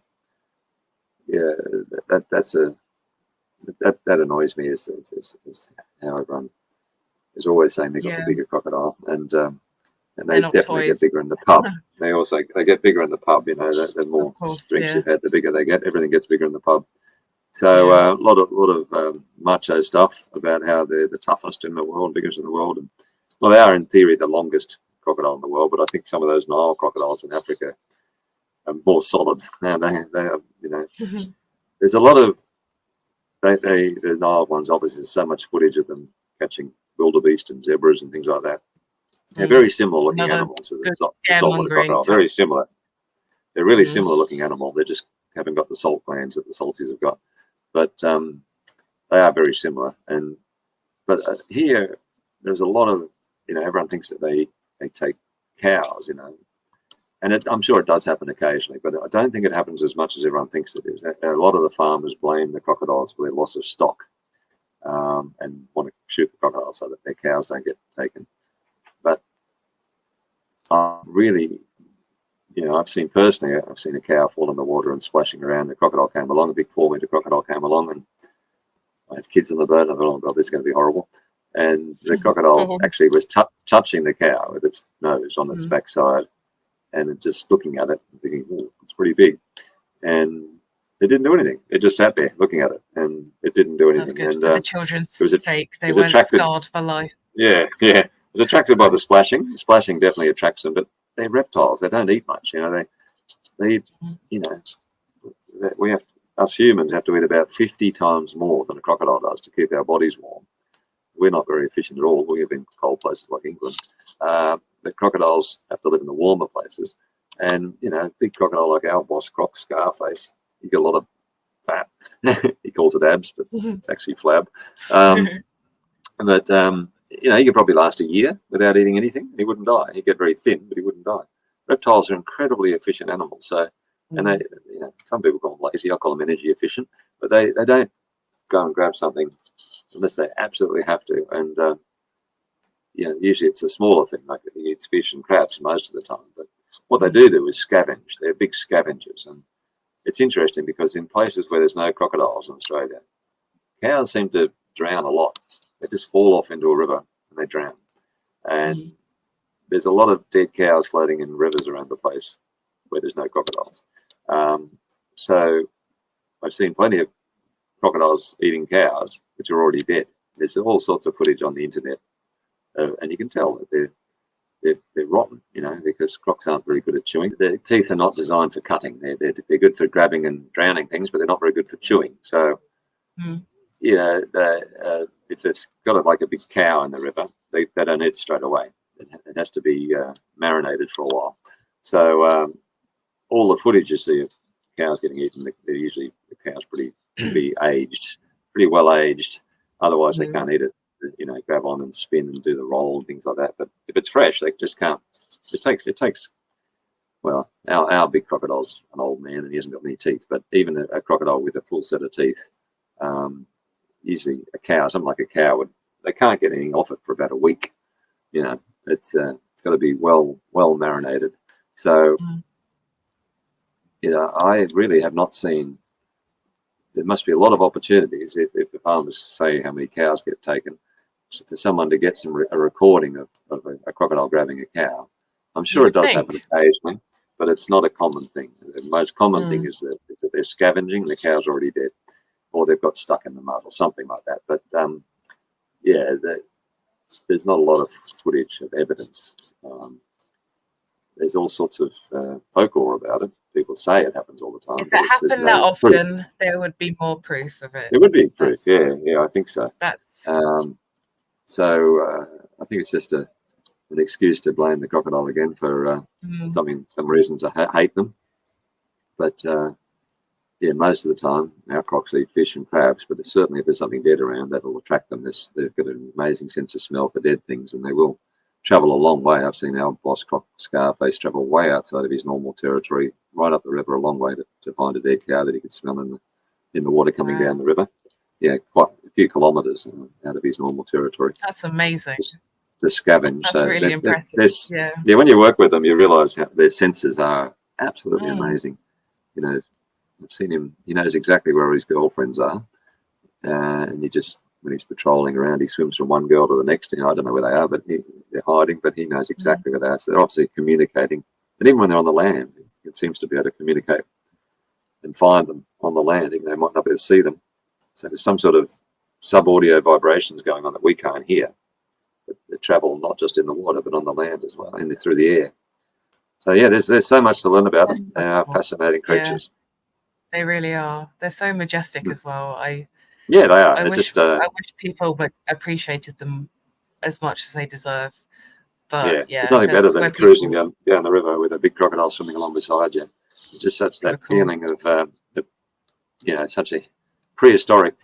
annoys me. Is how everyone is always saying they've got the bigger crocodile, and they definitely get bigger in the pub. They get bigger in the pub. The more drinks you've had, the bigger they get. Everything gets bigger in the pub. So a lot of macho stuff about how they're the toughest in the world, biggest in the world. And well, they are in theory the longest crocodile in the world, but I think some of those Nile crocodiles in Africa are more solid. Now they are, there's a lot of the Nile ones. Obviously, there's so much footage of them catching wildebeest and zebras and things like that. They're very similar looking animals to the saltwater crocodile. Very similar. They're really similar looking animal. They just haven't got the salt glands that the salties have got, but they are very similar. But here there's a lot of everyone thinks that they take cows, and I'm sure it does happen occasionally, but I don't think it happens as much as everyone thinks it is. A lot of the farmers blame the crocodiles for their loss of stock, and want to shoot the crocodiles so that their cows don't get taken. But really, I've seen a cow fall in the water and splashing around. The crocodile came along, a big 4-meter crocodile came along, and I had kids in the boat. And I thought, oh God, this is going to be horrible. And the crocodile actually was touching the cow with its nose on its backside, and just looking at it and thinking, oh, it's pretty big. And it didn't do anything. It just sat there looking at it, and it didn't do anything. That's good. And for the children's sake, they weren't scarred for life. Yeah. It was attracted by the splashing. The splashing definitely attracts them, but they're reptiles. They don't eat much. They eat, us humans have to eat about 50 times more than a crocodile does to keep our bodies warm. We're not very efficient at all. We live in cold places like England. The crocodiles have to live in the warmer places. And, big crocodile like our boss croc, Scarface, you get a lot of fat. He calls it abs, but it's actually flab. But, he could probably last a year without eating anything. He wouldn't die. He'd get very thin, but he wouldn't die. Reptiles are incredibly efficient animals. So, and they, some people call them lazy. I call them energy efficient, but they don't go and grab something unless they absolutely have to. And, usually it's a smaller thing, like he eats fish and crabs most of the time. But what they do is scavenge. They're big scavengers. And it's interesting because in places where there's no crocodiles in Australia, cows seem to drown a lot. They just fall off into a river and they drown. And there's a lot of dead cows floating in rivers around the place where there's no crocodiles. So I've seen plenty of crocodiles eating cows which are already dead. There's all sorts of footage on the internet, and you can tell that they're rotten, because crocs aren't very good at chewing. Their teeth are not designed for cutting. They're good for grabbing and drowning things, but they're not very good for chewing. So, if it's got like a big cow in the river, they don't eat straight away. it has to be marinated for a while. So all the footage you see of cows getting eaten, they're usually the cow's pretty aged, pretty well aged. Otherwise, they can't eat it. You know, grab on and spin and do the roll and things like that. But if it's fresh, they just can't. It takes. Well, our big crocodile's an old man and he hasn't got any teeth. But even a crocodile with a full set of teeth, usually a cow, something like a cow, they can't get anything off it for about a week. You know, it's got to be well marinated. So, you know, I really have not seen. There must be a lot of opportunities if the farmers say how many cows get taken. So for someone to get a recording of a crocodile grabbing a cow, I'm sure it does happen occasionally, but it's not a common thing. The most common thing is that they're scavenging, the cow's already dead, or they've got stuck in the mud or something like that. But yeah, there's not a lot of footage of evidence. There's all sorts of folklore about it. People say it happens all the time. If it happened that often, there would be more proof of it. There would be proof, yeah, I think so. That's so I think it's just an excuse to blame the crocodile again for some reason to hate them. But yeah, most of the time our crocs eat fish and crabs, but certainly if there's something dead around, that'll attract them. They've got an amazing sense of smell for dead things, and they will travel a long way. I've seen our boss croc Scarface travel way outside of his normal territory, right up the river a long way to find a dead cow that he could smell in the water coming down the river. Yeah, quite a few kilometres out of his normal territory. That's amazing. To scavenge. That's really impressive. Yeah, when you work with them, you realise how their senses are absolutely amazing. You know, I've seen him. He knows exactly where his girlfriends are, and when he's patrolling around, he swims from one girl to the next. You know, I don't know where they are, but they're hiding. But he knows exactly where they are. So they're obviously communicating. And even when they're on the land, it seems to be able to communicate and find them on the land, even though they might not be able to see them. So there's some sort of sub-audio vibrations going on that we can't hear. But they travel not just in the water, but on the land as well, and through the air. So yeah, there's so much to learn about them. They are fascinating creatures. Yeah, they really are. They're so majestic as well. Yeah, they are. I wish people would appreciated them as much as they deserve. But there's nothing better than cruising down the river with a big crocodile swimming along beside you. It's just such that feeling of such a prehistoric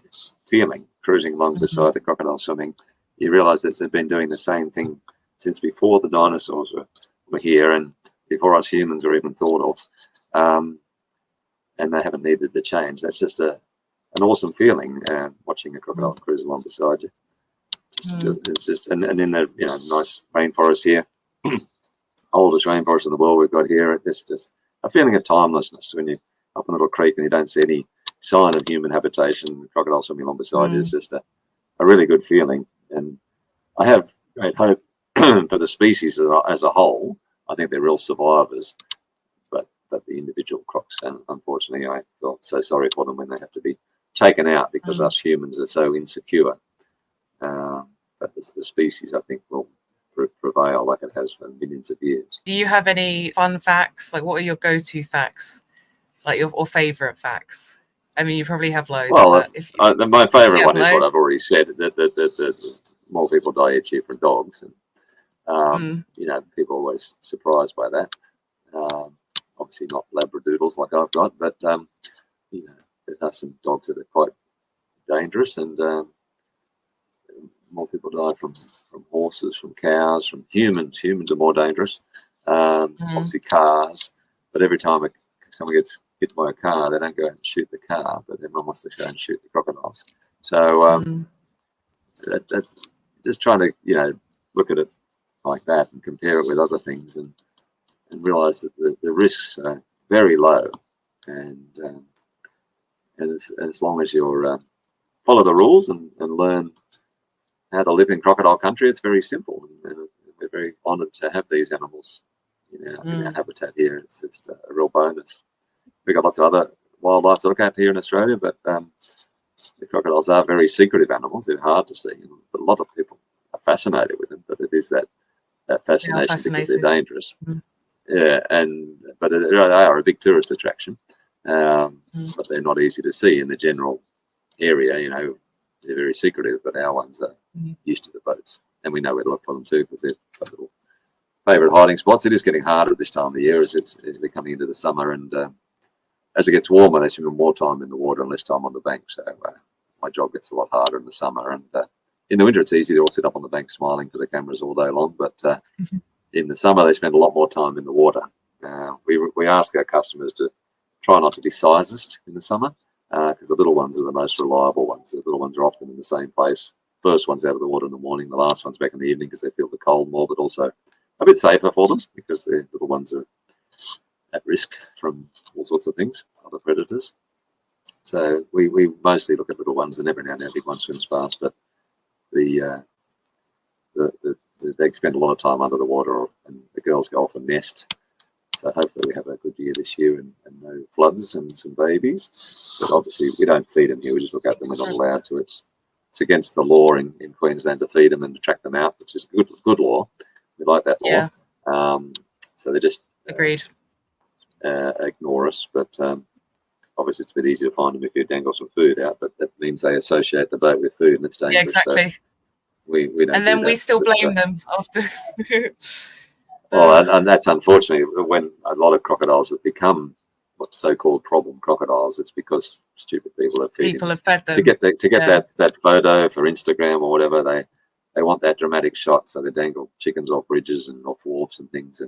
feeling, cruising along beside the crocodile swimming. You realise that they've been doing the same thing since before the dinosaurs were here and before us humans were even thought of, and they haven't needed to change. That's just an awesome feeling, watching a crocodile cruise along beside you. It's just and in the nice rainforest here, oldest rainforest in the world we've got here. It's just a feeling of timelessness when you're up in a little creek and you don't see any sign of human habitation. Crocodile swimming along beside you is just a really good feeling. And I have great hope for the species as a whole. I think they're real survivors, but the individual crocs, and unfortunately, I feel so sorry for them when they have to be taken out because us humans are so insecure. But the species, I think, will prevail like it has for millions of years. Do you have any fun facts? Like, what are your go-to facts? Like or favourite facts? I mean, you probably have loads. Well, my favourite one is what I've already said, that more people die each year from dogs. And, people are always surprised by that. Obviously not Labradoodles like I've got, but, there are some dogs that are quite dangerous, and more people die from horses, from cows, from humans. Humans are more dangerous. Obviously cars, but every time someone gets hit by a car, they don't go out and shoot the car, but everyone wants to go and shoot the crocodiles. So that's just trying to look at it like that and compare it with other things and realise that the risks are very low, and as long as you follow the rules and learn how to live in crocodile country, it's very simple, and we're very honoured to have these animals in our habitat here. It's a real bonus. We've got lots of other wildlife to look at here in Australia, but the crocodiles are very secretive animals. They're hard to see, but a lot of people are fascinated with them. But it is that fascination because they're dangerous. Yeah, but they are a big tourist attraction, but they're not easy to see in the general area. They're very secretive, but our ones are used to the boats, and we know where to look for them too because they've got little favourite hiding spots. It is getting harder at this time of the year as they're coming into the summer, and as it gets warmer, they spend more time in the water and less time on the bank. So my job gets a lot harder in the summer, and in the winter it's easy to all sit up on the bank smiling to the cameras all day long. But in the summer they spend a lot more time in the water. We ask our customers to try not to be sizist in the summer, because the little ones are the most reliable ones. The little ones are often in the same place. First one's out of the water in the morning, the last one's back in the evening because they feel the cold more, but also a bit safer for them because the little ones are at risk from all sorts of things, other predators. So we mostly look at little ones, and every now and then a big one swims past, but they spend a lot of time under the water, and the girls go off and nest. So hopefully we have a good year this year and no floods and some babies. But obviously we don't feed them here, we just look at them. We're not allowed to. It's against the law in Queensland to feed them and to track them out, which is good law. We like that law. Yeah. So they just Agreed. Ignore us. But obviously it's a bit easier to find them if you dangle some food out, but that means they associate the boat with food, and it's dangerous. Yeah, exactly. So we don't. And then do we that. still blame them after. Well, and that's unfortunately when a lot of crocodiles have become what so-called problem crocodiles. It's because stupid people are feeding People have fed them to get that photo for Instagram or whatever. They want that dramatic shot, so they dangle chickens off bridges and off wharfs and things,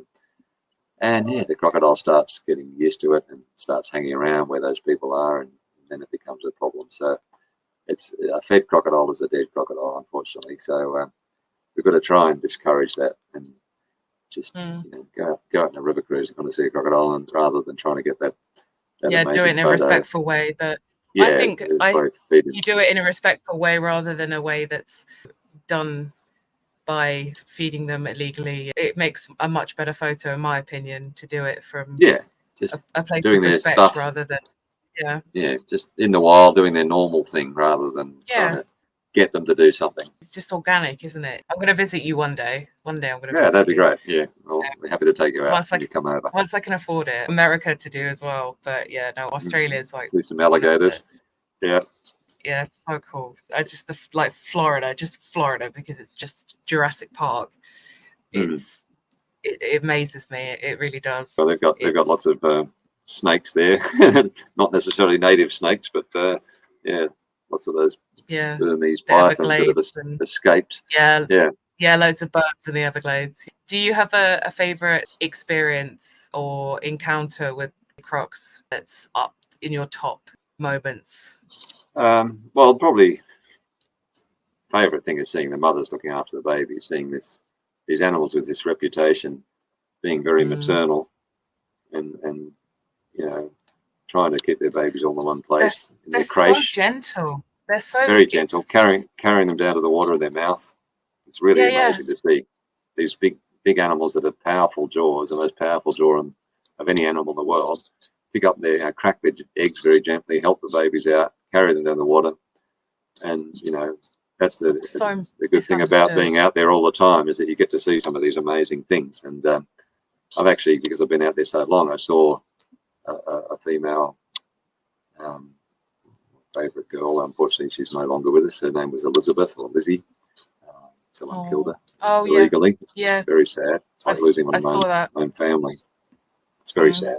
and yeah, the crocodile starts getting used to it and starts hanging around where those people are, and then it becomes a problem. So it's a fed crocodile is a dead crocodile, unfortunately. So we've got to try and discourage that and just go out on a river cruise and want to see a crocodile, and rather than trying to get that amazing do it in a photo. respectful way. That Yeah, I think you do it in a respectful way rather than a way that's done by feeding them illegally. It makes a much better photo, in my opinion, to do it from just a place doing of their respect stuff rather than just in the wild doing their normal thing rather than trying to get them to do something. It's just organic, isn't it? I'm going to visit you one day. One day I'm going to Yeah, visit that'd be you. great. Yeah, well, we're happy to take you out when you come over. Once I can afford it. America to do as well, but yeah, no, Australia's like see some alligators. Yeah. Yeah, it's so cool. I just like Florida, because it's just Jurassic Park. It amazes me. It really does. Well, they've got lots of snakes there, not necessarily native snakes, but lots of those Burmese pythons that have escaped. Yeah, loads of birds in the Everglades. Do you have a favorite experience or encounter with crocs that's up in your top moments? Well, probably favorite thing is seeing the mothers looking after the baby, seeing these animals with this reputation being very maternal and trying to keep their babies all in one place. They're so gentle. They're so very gentle, carrying them down to the water in their mouth. It's really amazing to see these big animals that have powerful jaws, the most powerful jaw of any animal in the world, pick up crack their eggs very gently, help the babies out, carry them down the water. And that's the good thing about being out there all the time, is that you get to see some of these amazing things. And I've actually, because I've been out there so long, I saw a female favorite girl. Unfortunately, she's no longer with us. Her name was Elizabeth or Lizzie. Someone killed her illegally. Yeah, very sad. It's like losing one of my own family. It's very sad.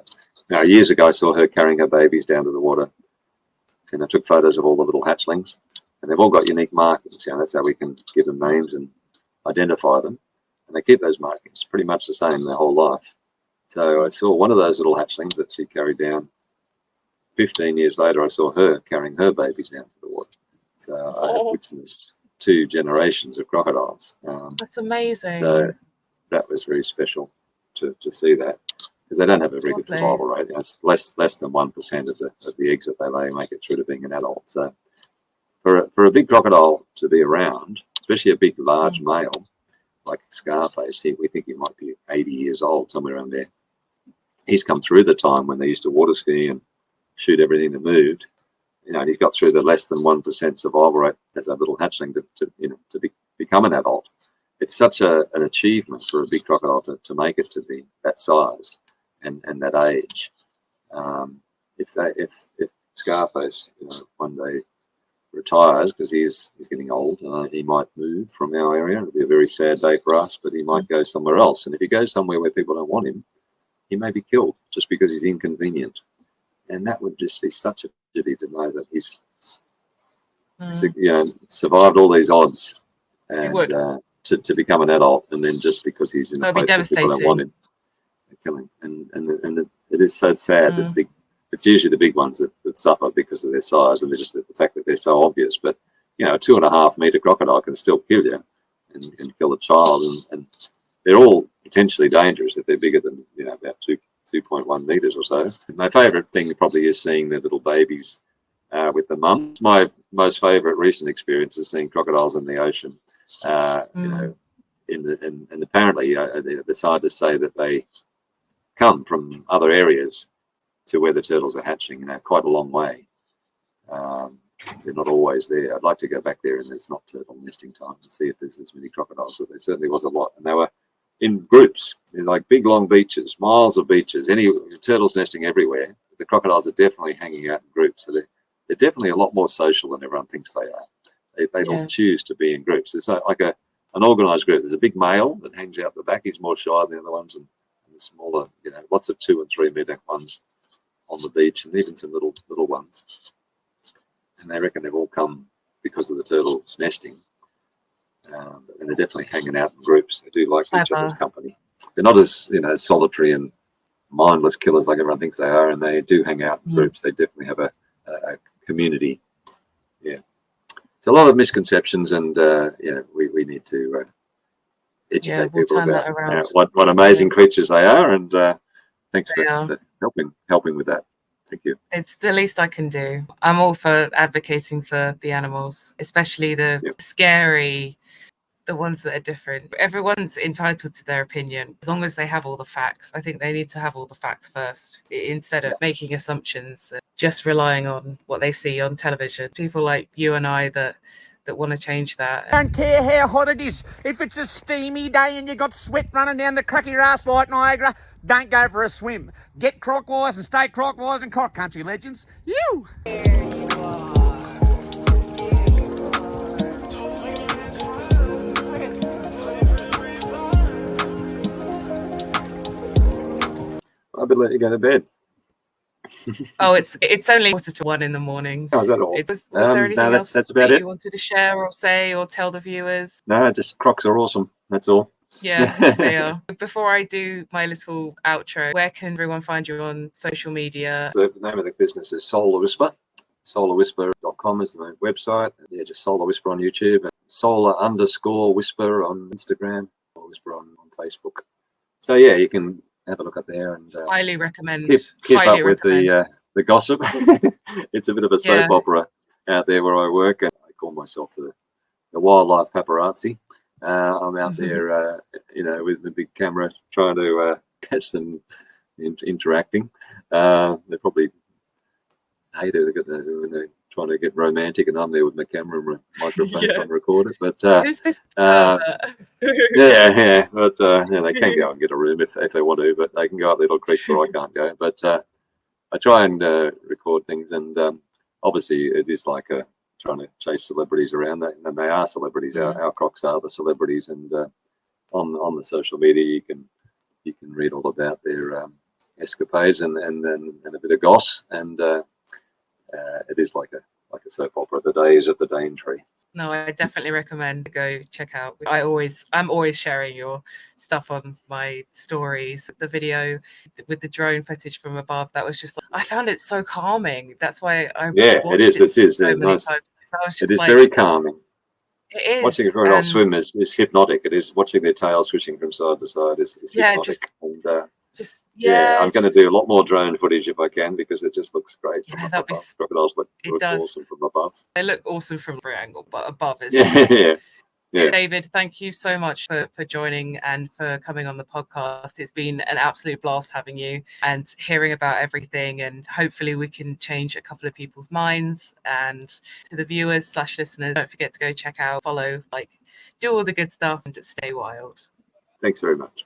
Now, years ago, I saw her carrying her babies down to the water, and I took photos of all the little hatchlings, and they've all got unique markings. That's how we can give them names and identify them, and they keep those markings pretty much the same their whole life. So I saw one of those little hatchlings that she carried down. 15 years later, I saw her carrying her babies down to the water. So I have witnessed 2 generations of crocodiles. That's amazing. So that was very special to see that, because they don't have a very good survival rate. It's less than 1% of the eggs that they lay make it through to being an adult. So for a big crocodile to be around, especially a big large male like Scarface, we think he might be 80 years old, somewhere around there. He's come through the time when they used to water ski and shoot everything that moved, and he's got through the less than 1% survival rate as a little hatchling to become an adult. It's such an achievement for a big crocodile to make it to be that size and that age. If Scarface, one day retires, because he's getting old, he might move from our area. It'll be a very sad day for us, but he might go somewhere else. And if he goes somewhere where people don't want him, he may be killed just because he's inconvenient. And that would just be such a tragedy to know that he's survived all these odds and to become an adult, and then just because he's in a place where people don't want him, they kill him. And it is so sad that it's usually the big ones that suffer because of their size and just the fact that they're so obvious. But, a 2.5 metre crocodile can still kill you and kill a child. And they're all potentially dangerous if they're bigger than, about 2.1 metres or so. My favourite thing probably is seeing the little babies with the mums. My most favourite recent experience is seeing crocodiles in the ocean. And apparently the scientists say that they come from other areas to where the turtles are hatching, quite a long way. They're not always there. I'd like to go back there and there's not turtle nesting time and see if there's as many crocodiles, but there certainly was a lot. And they were in groups, in like big long beaches, miles of beaches, turtles nesting everywhere. The crocodiles are definitely hanging out in groups. So they're definitely a lot more social than everyone thinks they are. They don't choose to be in groups. It's like an organised group. There's a big male that hangs out the back. He's more shy than the other ones, and the smaller, lots of 2 and 3 metre ones on the beach, and even some little ones. And they reckon they've all come because of the turtles nesting. And they're definitely hanging out in groups. They do like each other's company. They're not as solitary and mindless killers like everyone thinks they are, and they do hang out in groups. They definitely have a community. Yeah. So a lot of misconceptions, and we need to educate people about what amazing creatures they are. And thanks for helping with that. Thank you. It's the least I can do. I'm all for advocating for the animals, especially the scary, the ones that are different. Everyone's entitled to their opinion as long as they have all the facts. I think they need to have all the facts first instead of making assumptions and just relying on what they see on television. People like you and I that want to change that. I don't care how hot it is. If it's a steamy day and you got sweat running down the crack of your ass like Niagara, don't go for a swim. Get croc-wise and stay croc-wise in croc country, legends. You! I better let you go to bed. Oh, it's only 1:45 in the morning. Oh, is that all? Was there anything else that's about that it. you wanted to share or say or tell the viewers? No, just crocs are awesome. That's all. Yeah, they are. Before I do my little outro, where can everyone find you on social media? The name of the business is Solar Whisper. Solarwhisper.com is the website. Yeah, just Solar Whisper on YouTube. And Solar_Whisper on Instagram. Or Whisper on Facebook. So yeah, you can have a look up there and highly recommend. Keep up with the gossip. It's a bit of a soap opera out there where I work. And I call myself the wildlife paparazzi. I'm out there, with the big camera trying to catch them interacting. They probably hate it when they're trying to get romantic, and I'm there with my camera and my microphone trying to record it. But who's this? But they can go and get a room if they want to, but they can go up little creeks where I can't go. But I try and record things, and obviously it is like trying to chase celebrities around that, and they are celebrities. Our crocs are the celebrities, and on the social media you can read all about their escapades and a bit of goss, and it is like a soap opera. The days of the Daintree. No, I definitely recommend go check out. I'm always sharing your stuff on my stories. The video with the drone footage from above, that was just, I found it so calming. That's why it is so nice. It is very calming. It is. Watching a crocodile swim is hypnotic. It is watching their tail switching from side to side is hypnotic. I'm going to do a lot more drone footage if I can, because it just looks great. Crocodiles look awesome from above. They look awesome from every angle, but above is David, thank you so much for joining and for coming on the podcast. It's been an absolute blast having you and hearing about everything, and hopefully we can change a couple of people's minds. And to the viewers / listeners, don't forget to go check out, follow, do all the good stuff, and stay wild. Thanks very much.